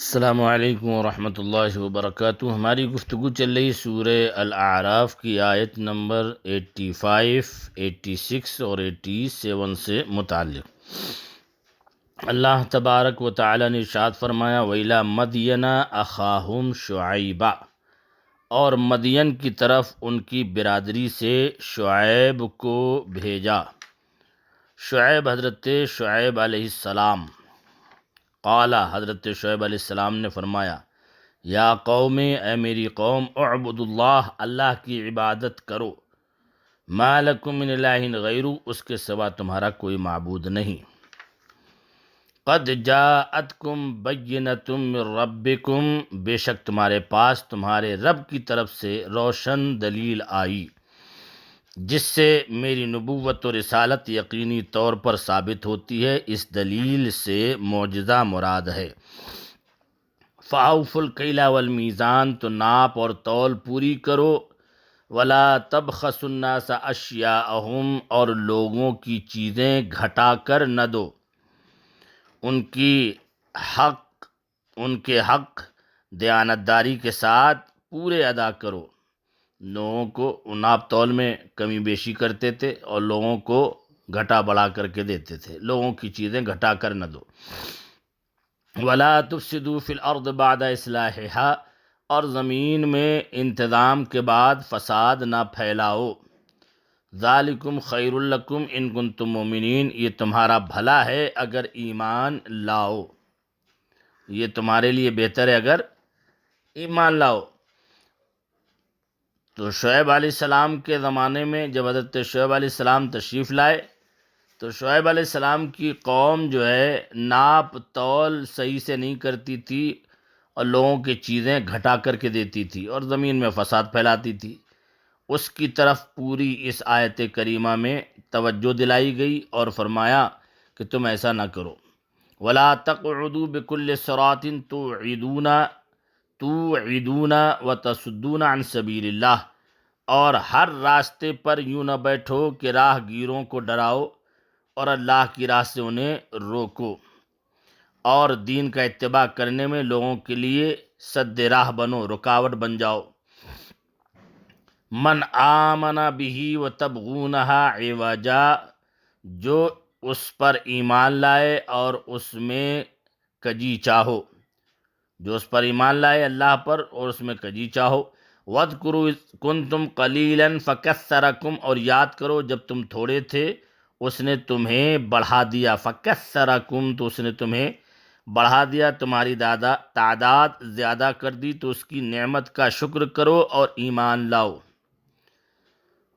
السلام علیکم ورحمۃ اللہ وبرکاتہ۔ ہماری گفتگو چل رہی سورہ الاعراف کی آیت نمبر 85، 86 اور 87 سے متعلق۔ اللہ تبارک و تعالی نے ارشاد فرمایا وَإِلَى مَدْيَنَ أَخَاهُمْ شُعَيْبًا، اور مدین کی طرف ان کی برادری سے شعیب کو بھیجا۔ شعیب حضرت شعیب علیہ السلام۔ قال، حضرت شعیب علیہ السلام نے فرمایا یا قوم، اے میری قوم، اعبدوا اللہ، اللہ کی عبادت کرو، ما لکم من الہ غیرہ، اس کے سوا تمہارا کوئی معبود نہیں۔ قد جاءتکم بینۃ من ربکم، بے شک تمہارے پاس تمہارے رب کی طرف سے روشن دلیل آئی، جس سے میری نبوت و رسالت یقینی طور پر ثابت ہوتی ہے۔ اس دلیل سے معجزہ مراد ہے۔ فَأَوْفُوا الْكَيْلَ وَالْمِيزَانَ، تو ناپ اور تول پوری کرو۔ وَلَا تَبْخَسُوا النَّاسَ أَشْيَاءَهُمْ، اور لوگوں کی چیزیں گھٹا کر نہ دو، ان کے حق دیانتداری کے ساتھ پورے ادا کرو۔ لوگوں کو ناپ تول میں کمی بیشی کرتے تھے اور لوگوں کو گھٹا بڑھا کر کے دیتے تھے، لوگوں کی چیزیں گھٹا کر نہ دو۔ وَلَا تُفْسِدُوا فِي الْأَرْضِ بَعْدَ إِصْلَاحِهَا، اور زمین میں انتظام کے بعد فساد نہ پھیلاؤ۔ ذَلِكُمْ خَيْرٌ لَكُمْ إِن كُنتُم مُؤْمِنِينَ، یہ تمہارا بھلا ہے اگر ایمان لاؤ، یہ تمہارے لیے بہتر ہے اگر ایمان لاؤ۔ تو شعیب علیہ السلام کے زمانے میں جب حضرت شعیب علیہ السلام تشریف لائے تو شعیب علیہ السلام کی قوم جو ہے ناپ تول صحیح سے نہیں کرتی تھی اور لوگوں کی چیزیں گھٹا کر کے دیتی تھی اور زمین میں فساد پھیلاتی تھی۔ اس کی طرف پوری اس آیت کریمہ میں توجہ دلائی گئی اور فرمایا کہ تم ایسا نہ کرو۔ وَلَا تَقْعُدُوا بِكُلِّ صِرَاطٍ توعدون وتصدون عن سبیل اللہ، اور ہر راستے پر یوں نہ بیٹھو کہ راہ گیروں کو ڈراؤ اور اللہ کی راہ سے انہیں روکو، اور دین کا اتباع کرنے میں لوگوں کے لیے سد راہ بنو، رکاوٹ بن جاؤ۔ من آمن بہ وتبغونہا عوجا، جو اس پر ایمان لائے اور اس میں کجی چاہو، جو اس پر ایمان لائے اللہ پر اور اس میں کجی چاہو۔ وَاذْكُرُوا إِذْ كُنْتُمْ قَلِيلًا فَكَثَّرَكُمْ، اور یاد کرو جب تم تھوڑے تھے اس نے تمہیں بڑھا دیا۔ فَكَثَّرَكُمْ، تو اس نے تمہیں بڑھا دیا، تمہاری تعداد زیادہ کر دی، تو اس کی نعمت کا شکر کرو اور ایمان لاؤ۔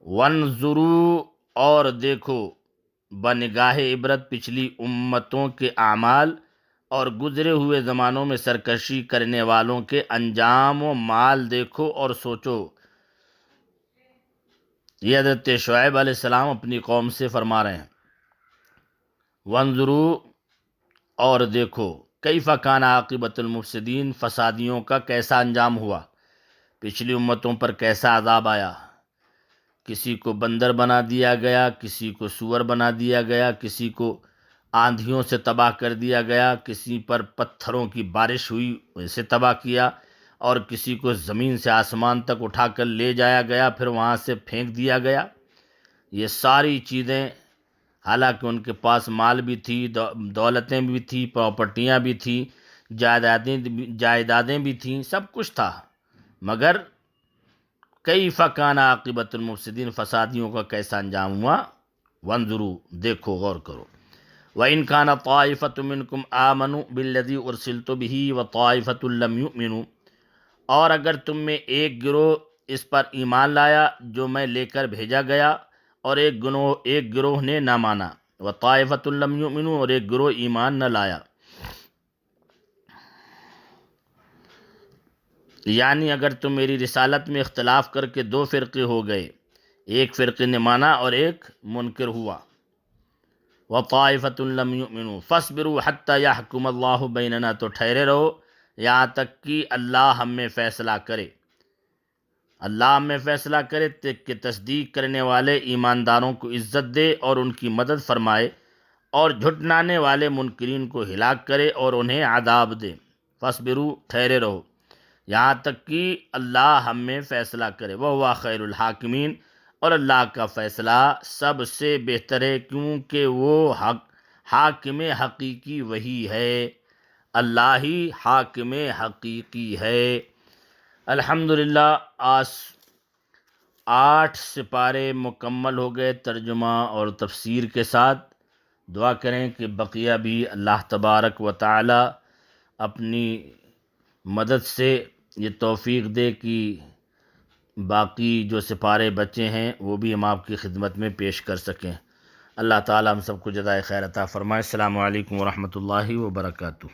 وَانظُرُوا، اور دیکھو بنگاہ عبرت پچھلی امتوں کے اعمال اور گزرے ہوئے زمانوں میں سرکشی کرنے والوں کے انجام و مال دیکھو اور سوچو۔ یہ حضرت شعیب علیہ السلام اپنی قوم سے فرما رہے ہیں۔ وانظروا، اور دیکھو، کیف کان عاقبۃ المفسدین، فسادیوں کا کیسا انجام ہوا، پچھلی امتوں پر کیسا عذاب آیا۔ کسی کو بندر بنا دیا گیا، کسی کو سور بنا دیا گیا، کسی کو آندھیوں سے تباہ کر دیا گیا، کسی پر پتھروں کی بارش ہوئی اسے تباہ کیا، اور کسی کو زمین سے آسمان تک اٹھا کر لے جایا گیا پھر وہاں سے پھینک دیا گیا۔ یہ ساری چیزیں، حالانکہ ان کے پاس مال بھی تھی، دولتیں بھی تھیں، پراپرٹیاں بھی تھیں، جائیدادیں بھی تھیں، سب کچھ تھا، مگر کیف کان عاقبۃ المفسدین، فسادیوں کا کیسا انجام ہوا۔ وانظروا، دیکھو، غور کرو۔ وَإِنْ كَانَ طَائِفَةٌ مِّنْكُمْ آمَنُوا بِالَّذِي أُرْسِلْتُ بِهِ وَطَائِفَةٌ لَّمْ يُؤْمِنُوا، اور اگر تم میں ایک گروہ اس پر ایمان لایا جو میں لے کر بھیجا گیا، اور ایک گروہ نے نہ مانا۔ وَطَائِفَةٌ لَّمْ يُؤْمِنُوا، اور ایک گروہ ایمان نہ لایا۔ یعنی اگر تم میری رسالت میں اختلاف کر کے دو فرقے ہو گئے، ایک فرقے نے مانا اور ایک منکر ہوا۔ وَطَائِفَةٌ لَّمْ يُؤْمِنُوا فَاصْبِرُوا حَتَّى يَحْكُمَ اللَّهُ بَيْنَنَا، تو ٹھہرے رہو یہاں تک کہ اللہ ہم میں فیصلہ کرے، اللہ ہم میں فیصلہ کرے کہ تصدیق کرنے والے ایمانداروں کو عزت دے اور ان کی مدد فرمائے، اور جھٹلانے والے منکرین کو ہلاک کرے اور انہیں عذاب دے۔ فاصبروا، ٹھہرے رہو، یہاں تک کہ اللہ ہم میں فیصلہ کرے، وَهُوَ خیر الحاکمین، اور اللہ کا فیصلہ سب سے بہتر ہے، کیونکہ وہ حاکم حقیقی وہی ہے، اللہ ہی حاکم حقیقی ہے۔ الحمدللہ، آج 8 سپارے مکمل ہو گئے ترجمہ اور تفسیر کے ساتھ۔ دعا کریں کہ بقیہ بھی اللہ تبارک و تعالی اپنی مدد سے یہ توفیق دے کہ باقی جو سپارے بچے ہیں وہ بھی ہم آپ کی خدمت میں پیش کر سکیں۔ اللہ تعالی ہم سب کو جزائے خیر عطا فرمائے۔ السلام علیکم ورحمۃ اللہ وبرکاتہ۔